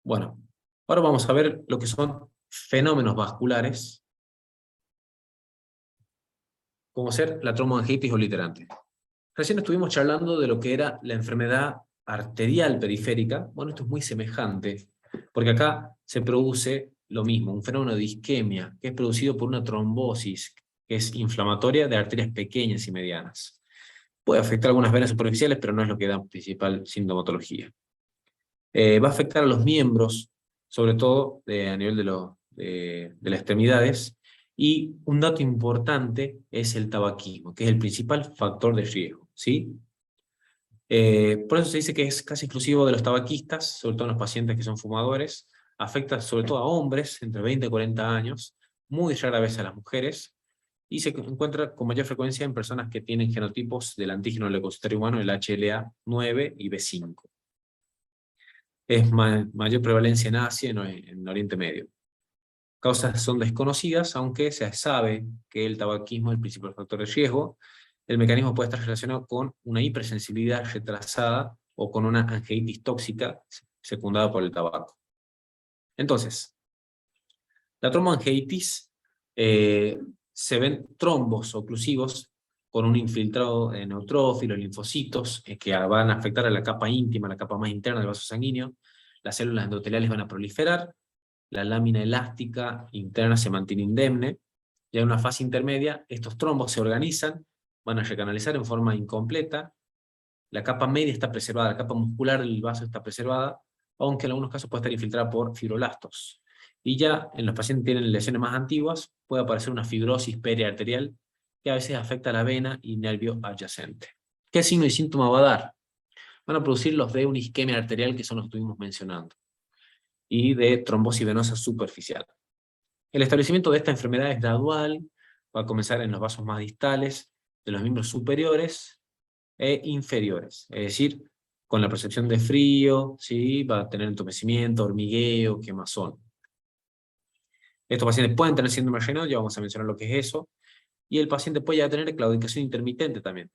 Bueno, ahora vamos a ver lo que son fenómenos vasculares, como ser la tromboangitis obliterante. Recién estuvimos charlando de lo que era la enfermedad arterial periférica. Bueno, esto es muy semejante, porque acá se produce lo mismo, un fenómeno de isquemia, que es producido por una trombosis, que es inflamatoria de arterias pequeñas y medianas. Puede afectar algunas venas superficiales, pero no es lo que da principal sintomatología. Va a afectar a los miembros, sobre todo a nivel de las extremidades, y un dato importante es el tabaquismo, que es el principal factor de riesgo, ¿sí? Por eso se dice que es casi exclusivo de los tabaquistas, sobre todo en los pacientes que son fumadores, afecta sobre todo a hombres entre 20 y 40 años, muy rara vez a las mujeres, y se encuentra con mayor frecuencia en personas que tienen genotipos del antígeno leucocitario humano, el HLA-9 y B5. Es mayor prevalencia en Asia y en Oriente Medio. Causas son desconocidas, aunque se sabe que el tabaquismo es el principal factor de riesgo. El mecanismo puede estar relacionado con una hipersensibilidad retrasada o con una angiitis tóxica secundada por el tabaco. Entonces, la tromboangiitis se ven trombos oclusivos con un infiltrado de neutrófilos, linfocitos, que van a afectar a la capa íntima, la capa más interna del vaso sanguíneo. Las células endoteliales van a proliferar, la lámina elástica interna se mantiene indemne, y en una fase intermedia estos trombos se organizan, van a recanalizar en forma incompleta, la capa media está preservada, la capa muscular del vaso está preservada, aunque en algunos casos puede estar infiltrada por fibroblastos. Y ya en los pacientes que tienen lesiones más antiguas, puede aparecer una fibrosis periarterial que a veces afecta a la vena y nervio adyacente. ¿Qué signo y síntoma va a dar? Van a producir los de una isquemia arterial, que son los que estuvimos mencionando, y de trombosis venosa superficial. El establecimiento de esta enfermedad es gradual, va a comenzar en los vasos más distales de los miembros superiores e inferiores, es decir, con la percepción de frío, ¿sí? Va a tener entumecimiento, hormigueo, quemazón. Estos pacientes pueden tener síndrome renal, ya vamos a mencionar lo que es eso, y el paciente puede ya tener claudicación intermitente también.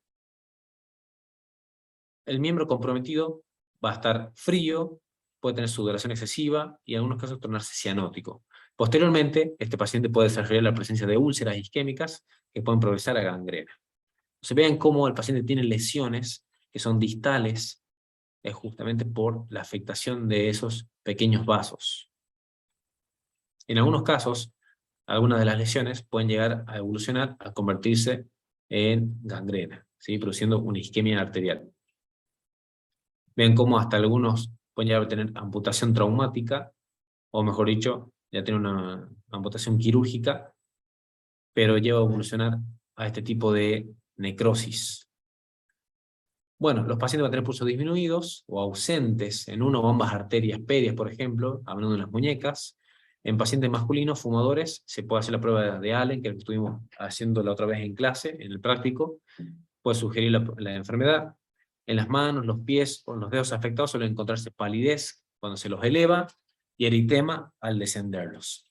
El miembro comprometido va a estar frío, puede tener sudoración excesiva y en algunos casos tornarse cianótico. Posteriormente, este paciente puede desarrollar la presencia de úlceras isquémicas que pueden progresar a gangrena. Se vean cómo el paciente tiene lesiones que son distales, es justamente por la afectación de esos pequeños vasos. En algunos casos, algunas de las lesiones pueden llegar a evolucionar a convertirse en gangrena, ¿sí? Produciendo una isquemia arterial. Vean cómo hasta algunos pueden llegar a tener amputación traumática, o mejor dicho, ya tiene una amputación quirúrgica, pero lleva a evolucionar a este tipo de necrosis. Bueno, los pacientes van a tener pulsos disminuidos o ausentes en una o ambas arterias pedias, por ejemplo, hablando de las muñecas. En pacientes masculinos, fumadores, se puede hacer la prueba de Allen, que estuvimos haciendo la otra vez en clase, en el práctico. Puede sugerir la enfermedad. En las manos, los pies o los dedos afectados suelen encontrarse palidez cuando se los eleva y eritema al descenderlos.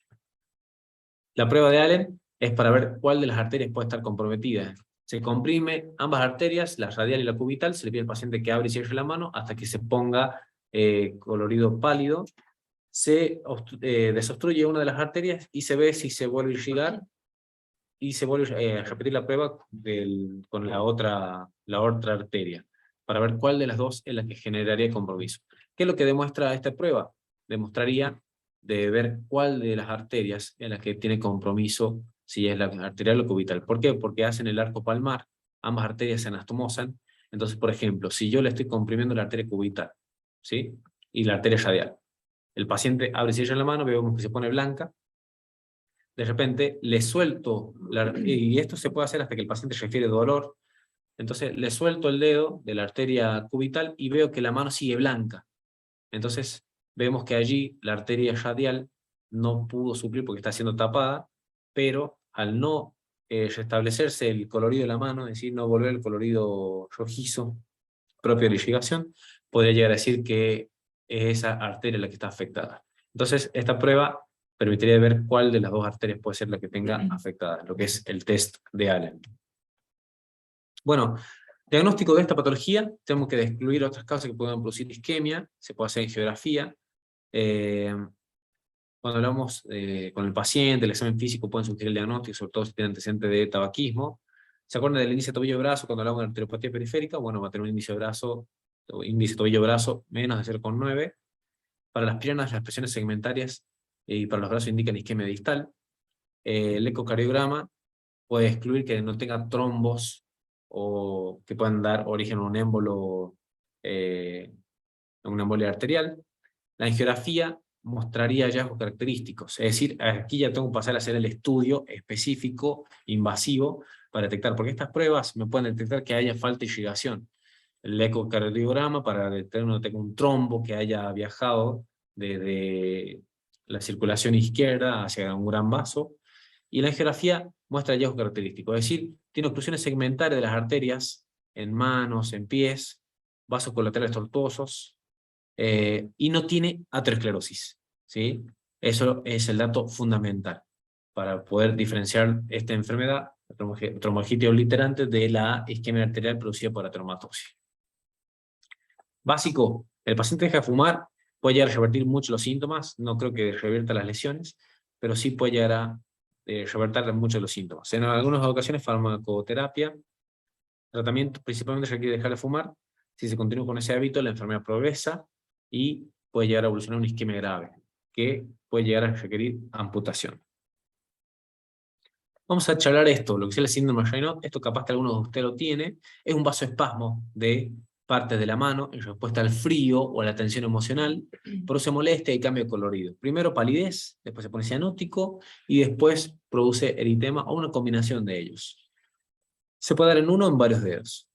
La prueba de Allen es para ver cuál de las arterias puede estar comprometida. Se comprime ambas arterias, la radial y la cubital, se le pide al paciente que abra y cierre la mano hasta que se ponga colorido pálido. Se desobstruye una de las arterias y se ve si se vuelve a irrigar y se vuelve a repetir la prueba con la otra arteria, para ver cuál de las dos es la que generaría compromiso. ¿Qué es lo que demuestra esta prueba? Demostraría de ver cuál de las arterias es la que tiene compromiso, si es la arterial o cubital. ¿Por qué? Porque hacen el arco palmar, ambas arterias se anastomosan. Entonces, por ejemplo, si yo le estoy comprimiendo la arteria cubital, ¿sí? Y la arteria radial, el paciente abre y cierra la mano, vemos que se pone blanca. De repente le suelto, y esto se puede hacer hasta que el paciente refiere dolor. Entonces le suelto el dedo de la arteria cubital y veo que la mano sigue blanca. Entonces vemos que allí la arteria radial no pudo suplir porque está siendo tapada, pero al no restablecerse el colorido de la mano, es decir, no volver el colorido rojizo propio de la irrigación, podría llegar a decir que es esa arteria la que está afectada. Entonces esta prueba permitiría ver cuál de las dos arterias puede ser la que tenga afectada, lo que es el test de Allen. Bueno, Diagnóstico de esta patología, tenemos que excluir otras causas que puedan producir isquemia, se puede hacer angiografía. Cuando hablamos con el paciente, el examen físico pueden sugerir el diagnóstico, sobre todo si tiene antecedentes de tabaquismo. ¿Se acuerdan del índice tobillo-brazo cuando hablamos de arteriopatía periférica? Bueno, va a tener un índice tobillo-brazo menos de 0,9. Para las piernas, las presiones segmentarias y para los brazos indican isquemia distal. El ecocardiograma puede excluir que no tenga trombos o que puedan dar origen a un émbolo, una embolia arterial. La angiografía mostraría hallazgos característicos, es decir, aquí ya tengo que pasar a hacer el estudio específico, invasivo, para detectar, porque estas pruebas me pueden detectar que haya falta de irrigación. El ecocardiograma para detectar no tengo un trombo que haya viajado desde la circulación izquierda hacia un gran vaso, y la angiografía muestra hallazgos característicos, es decir, tiene oclusiones segmentarias de las arterias en manos, en pies, vasos colaterales tortuosos, y no tiene aterosclerosis, ¿sí? Eso es el dato fundamental para poder diferenciar esta enfermedad, trombogitis obliterante, de la isquemia arterial producida por ateromatosis. Básico, el paciente deja de fumar, puede llegar a revertir mucho los síntomas, no creo que revierta las lesiones, pero sí puede llegar a revertir muchos de los síntomas. En algunas ocasiones, farmacoterapia, tratamiento principalmente requiere dejar de fumar. Si se continúa con ese hábito, la enfermedad progresa y puede llegar a evolucionar una isquemia grave, que puede llegar a requerir amputación. Vamos a charlar esto, lo que es el síndrome de Raynaud. Esto capaz que alguno de ustedes lo tiene. Es un vasoespasmo de partes de la mano en respuesta al frío o a la tensión emocional. Produce molestia y cambio de colorido. Primero palidez, después se pone cianótico y después produce eritema o una combinación de ellos. Se puede dar en uno o en varios dedos.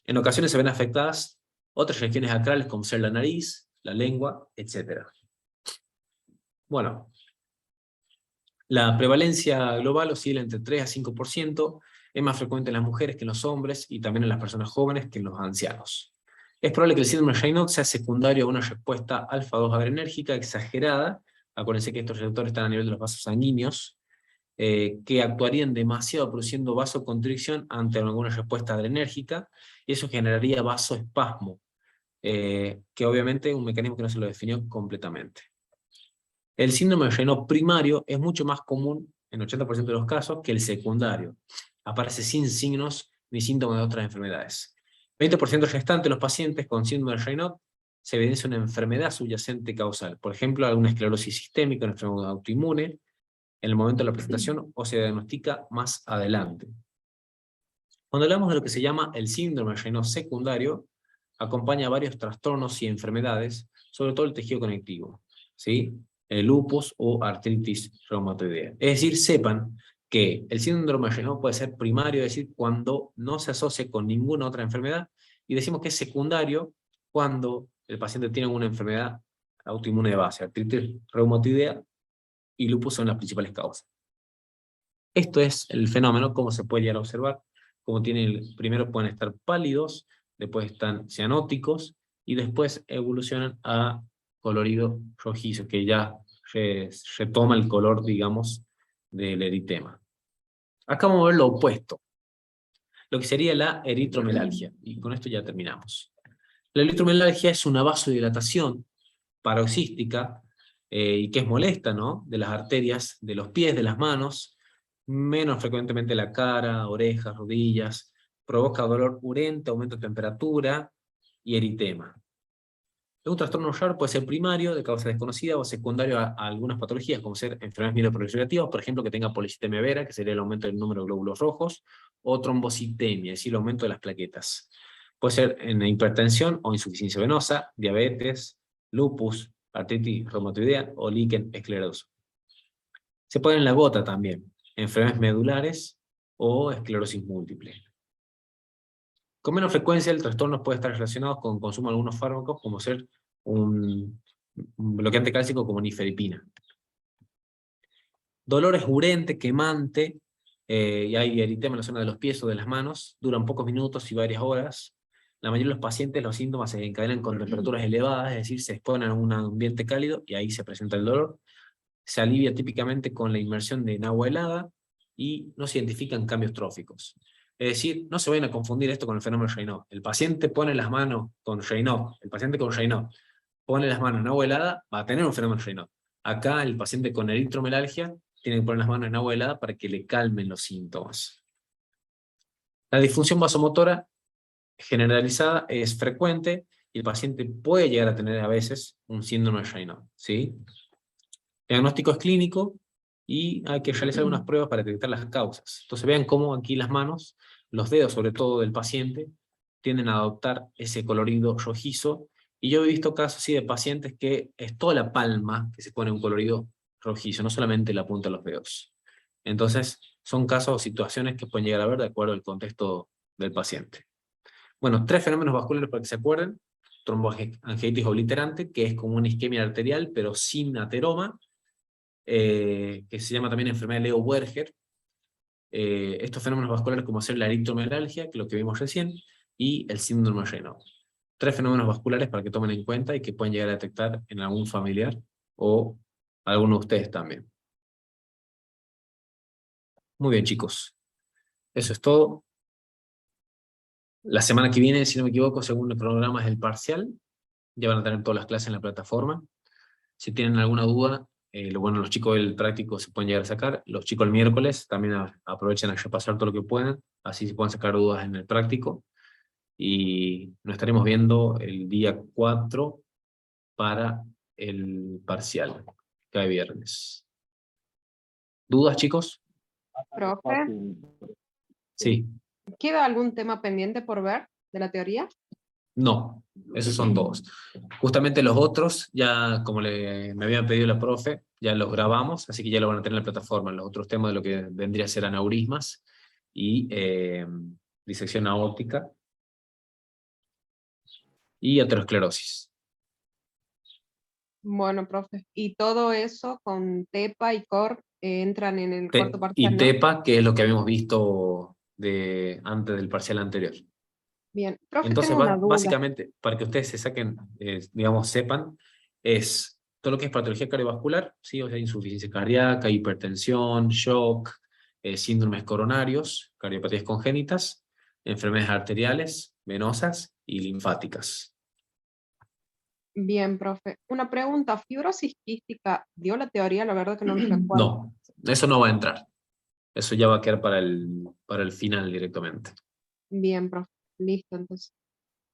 En ocasiones se ven afectadas otras regiones acrales como ser la nariz, la lengua, etc. Bueno, la prevalencia global oscila entre 3 a 5%, es más frecuente en las mujeres que en los hombres y también en las personas jóvenes que en los ancianos. Es probable que el síndrome de Raynaud sea secundario a una respuesta alfa-2 adrenérgica exagerada. Acuérdense que estos receptores están a nivel de los vasos sanguíneos, que actuarían demasiado produciendo vasoconstricción ante alguna respuesta adrenérgica, y eso generaría vasoespasmo, que obviamente es un mecanismo que no se lo definió completamente. El síndrome de Raynaud primario es mucho más común en 80% de los casos que el secundario. Aparece sin signos ni síntomas de otras enfermedades. 20% restante de los pacientes con síndrome de Raynaud se evidencia una enfermedad subyacente causal, por ejemplo, alguna esclerosis sistémica, una enfermedad autoinmune, en el momento de la presentación o se diagnostica más adelante. Cuando hablamos de lo que se llama el síndrome de Raynaud secundario, acompaña a varios trastornos y enfermedades, sobre todo el tejido conectivo, ¿sí? El lupus o artritis reumatoidea. Es decir, sepan que el síndrome de Raynaud puede ser primario, es decir, cuando no se asocia con ninguna otra enfermedad, y decimos que es secundario cuando el paciente tiene una enfermedad autoinmune de base, artritis reumatoidea y lupus son las principales causas. Esto es el fenómeno, como se puede llegar a observar, como primero pueden estar pálidos, después están cianóticos, y después evolucionan a colorido rojizo, que ya retoma el color, digamos, del eritema. Acá vamos a ver lo opuesto, lo que sería la eritromelalgia, y con esto ya terminamos. La eritromelalgia es una vasodilatación paroxística, y que es molesta, ¿no?, de las arterias de los pies, de las manos, menos frecuentemente la cara, orejas, rodillas, provoca dolor urente, aumento de temperatura y eritema. Un trastorno raro puede ser primario, de causa desconocida, o secundario a algunas patologías, como ser enfermedades mieloproliferativas, por ejemplo, que tenga policitemia vera, que sería el aumento del número de glóbulos rojos, o trombocitemia, es decir, el aumento de las plaquetas. Puede ser en hipertensión o insuficiencia venosa, diabetes, lupus, artritis reumatoidea o líquen escleroso. Se puede en la gota también, enfermedades medulares o esclerosis múltiple. Con menos frecuencia el trastorno puede estar relacionado con consumo de algunos fármacos, como ser un bloqueante cálcico como nifedipina. Dolor es urente, quemante, y hay eritema en la zona de los pies o de las manos, duran pocos minutos y varias horas. La mayoría de los pacientes los síntomas se encadenan con temperaturas elevadas, es decir, se exponen a un ambiente cálido y ahí se presenta el dolor. Se alivia típicamente con la inmersión de agua helada y no se identifican cambios tróficos. Es decir, no se vayan a confundir esto con el fenómeno Raynaud. El paciente pone las manos con Raynaud, el paciente con Raynaud pone las manos en agua helada, va a tener un fenómeno Raynaud. Acá el paciente con eritromelalgia tiene que poner las manos en agua helada para que le calmen los síntomas. La disfunción vasomotora generalizada es frecuente y el paciente puede llegar a tener a veces un síndrome de Raynaud, ¿sí? El diagnóstico es clínico y hay que realizar algunas pruebas para detectar las causas. Entonces vean cómo aquí las manos, los dedos sobre todo del paciente, tienden a adoptar ese colorido rojizo, y yo he visto casos así de pacientes que es toda la palma que se pone un colorido rojizo, no solamente la punta de los dedos. Entonces son casos o situaciones que pueden llegar a ver de acuerdo al contexto del paciente. Bueno, 3 fenómenos vasculares para que se acuerden: tromboangiitis obliterante, que es como una isquemia arterial pero sin ateroma, que se llama también enfermedad de Leo-Werger. Estos fenómenos vasculares como ser la eritromelalgia, que es lo que vimos recién, y el síndrome de Raynaud. 3 fenómenos vasculares para que tomen en cuenta y que pueden llegar a detectar en algún familiar o alguno de ustedes también. Muy bien, chicos. Eso es todo. La semana que viene, si no me equivoco, según el programa, es el parcial. Ya van a tener todas las clases en la plataforma. Si tienen alguna duda, los chicos del práctico se pueden llegar a sacar. Los chicos el miércoles también aprovechen a repasar todo lo que puedan, así se pueden sacar dudas en el práctico. Y nos estaremos viendo el día 4 para el parcial, cada viernes. ¿Dudas, chicos? Profe, Sí. ¿queda algún tema pendiente por ver de la teoría? No, esos son todos. Justamente los otros, ya como me habían pedido la profe, ya los grabamos, así que ya lo van a tener en la plataforma. Los otros temas de lo que vendría a ser aneurismas y disección aórtica y aterosclerosis. Bueno, profe, y todo eso con TEPA y COR entran en el cuarto parcial, Y ¿no? TEPA, que es lo que habíamos visto antes del parcial anterior. Bien, profe, Entonces, tengo una duda. básicamente, para que ustedes se saquen, digamos, sepan, es todo lo que es patología cardiovascular, ¿sí? O sea, insuficiencia cardíaca, hipertensión, shock, síndromes coronarios, cardiopatías congénitas, enfermedades arteriales, venosas y linfáticas. Bien, profe. Una pregunta, ¿fibrosis quística dio la teoría? La verdad que no lo recuerdo. No, eso no va a entrar. Eso ya va a quedar para el final directamente. Bien, profe. Listo, entonces.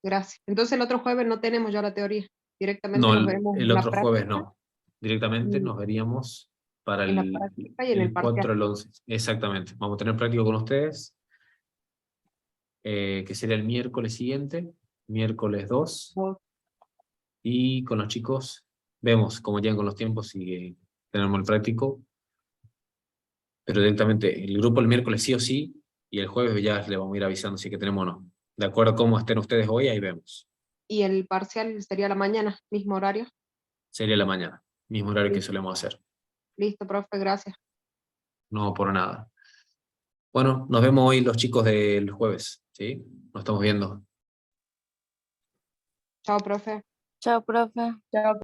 Gracias. Entonces el otro jueves no tenemos ya la teoría. Directamente No, nos veremos el en la otro jueves práctica, no. Directamente nos veríamos para en la práctica y en el el parcial. 4 al 11. Exactamente. Vamos a tener práctico con ustedes, que sería el miércoles siguiente, miércoles 2, y con los chicos vemos cómo llegan con los tiempos y tenemos el práctico, pero directamente el grupo el miércoles sí o sí, y el jueves ya le vamos a ir avisando si que tenemos o no. De acuerdo a cómo estén ustedes hoy, ahí vemos. Y el parcial sería la mañana, mismo horario. Sería la mañana, mismo horario que Listo, solemos hacer. listo, profe, gracias. No por nada. Bueno, nos vemos hoy los chicos del jueves, ¿sí? Nos estamos viendo. Chao, profe. Chao, profe. Chao.